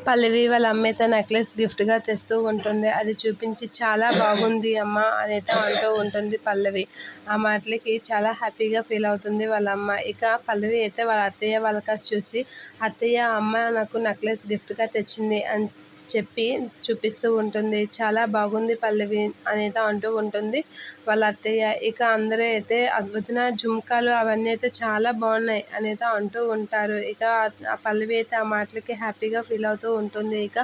పల్లవి వాళ్ళ అమ్మైతే నెక్లెస్ గిఫ్ట్గా తెస్తూ ఉంటుంది. అది చూపించి చాలా బాగుంది అమ్మ అనైతే అంటూ ఉంటుంది పల్లవి. ఆ మాటలకి చాలా హ్యాపీగా ఫీల్ అవుతుంది వాళ్ళ అమ్మ. ఇక పల్లవి అయితే వాళ్ళ అత్తయ్య వాళ్ళ చూసి, అత్తయ్య అమ్మ నాకు నెక్లెస్ గిఫ్ట్గా తెచ్చింది అని చెప్పి చూపిస్తూ ఉంటుంది. చాలా బాగుంది పల్లవి అనేది అంటూ ఉంటుంది వాళ్ళ అత్తయ్య. ఇక అందరూ అయితే వదిన జుంకాలు అవన్నీ అయితే చాలా బాగున్నాయి అనేది అంటూ ఉంటారు. ఇక ఆ పల్లవి అయితే ఆ మాటలకి హ్యాపీగా ఫీల్ అవుతూ ఉంటుంది. ఇక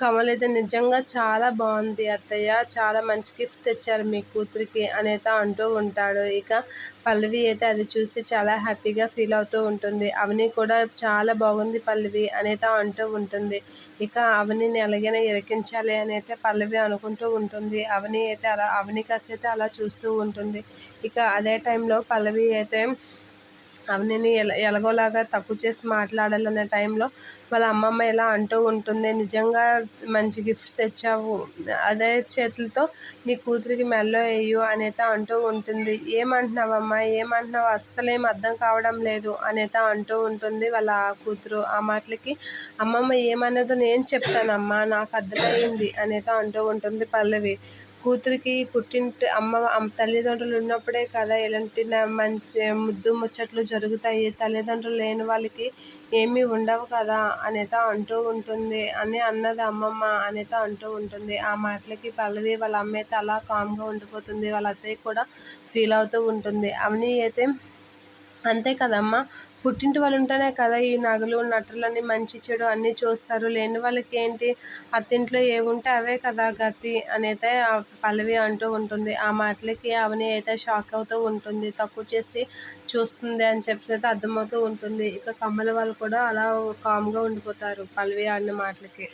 కమల్ అయితే నిజంగా చాలా బాగుంది అత్తయ్య, చాలా మంచి గిఫ్ట్ తెచ్చారు మీ కూతురికి అనేది అంటూ ఉంటాడు. ఇక పల్లవి అయితే అది చూసి చాలా హ్యాపీగా ఫీల్ అవుతూ ఉంటుంది. అవని కూడా చాలా బాగుంది పల్లవి అనేది అంటూ ఉంటుంది. ఇక అవనిని ఎలాగైనా ఇరికించాలి అని అయితే పల్లవి అనుకుంటూ ఉంటుంది. అవని కాస్త అయితే అలా చూస్తూ ఉంటుంది. ఇక అదే టైంలో పల్లవి అయితే అవనిని ఎలాగోలాగా తక్కువ చేసి మాట్లాడాలనే టైంలో వాళ్ళ అమ్మమ్మ ఇలా అంటూ ఉంటుంది, నిజంగా మంచి గిఫ్ట్ తెచ్చావు, అదే చేతులతో నీ కూతురికి మెడలో వేయు అనేది అంటూ ఉంటుంది. ఏమంటున్నావమ్మా, ఏమంటున్నావు, అస్సలేం అర్థం కావడం లేదు అనేది అంటూ ఉంటుంది వాళ్ళ కూతురు. ఆ మాటలకి అమ్మమ్మ ఏమన్నదో నేను చెప్తానమ్మా, నాకు అర్థమైంది అనేది అంటూ ఉంటుంది పల్లవి. కూతురికి పుట్టింటి తల్లిదండ్రులు ఉన్నప్పుడే కదా ఇలాంటి మంచి ముద్దు ముచ్చట్లు జరుగుతాయి. తల్లిదండ్రులు లేని వాళ్ళకి ఏమీ ఉండవు కదా అనేది అంటూ ఉంటుంది అన్నది అమ్మమ్మ అనేది అంటూ ఉంటుంది. ఆ మాటలకి పల్లవి వాళ్ళ అమ్మ అయితే అలా కామ్గా ఉండిపోతుంది. వాళ్ళ అత్తయ్య కూడా ఫీల్ అవుతూ ఉంటుంది. అవని అయితే అంతే కదమ్మా, పుట్టింటి వాళ్ళు ఉంటేనే కదా ఈ నగలు నట్రలని మంచి చెడు అన్నీ చూస్తారు. లేని వాళ్ళకి ఏంటి, అత్తింట్లో ఏముంటే అవే కదా గతి అనేది ఆ పల్లవి అంటూ ఉంటుంది. ఆ మాటలకి అవని అయితే షాక్ అవుతూ ఉంటుంది. తక్కువ చేసి చూస్తుంది అని చెప్పి అయితే అర్థమవుతూ ఉంటుంది. ఇక కమల వాళ్ళు కూడా అలా కామ్గా ఉండిపోతారు పల్లవి అన్న మాటలకి.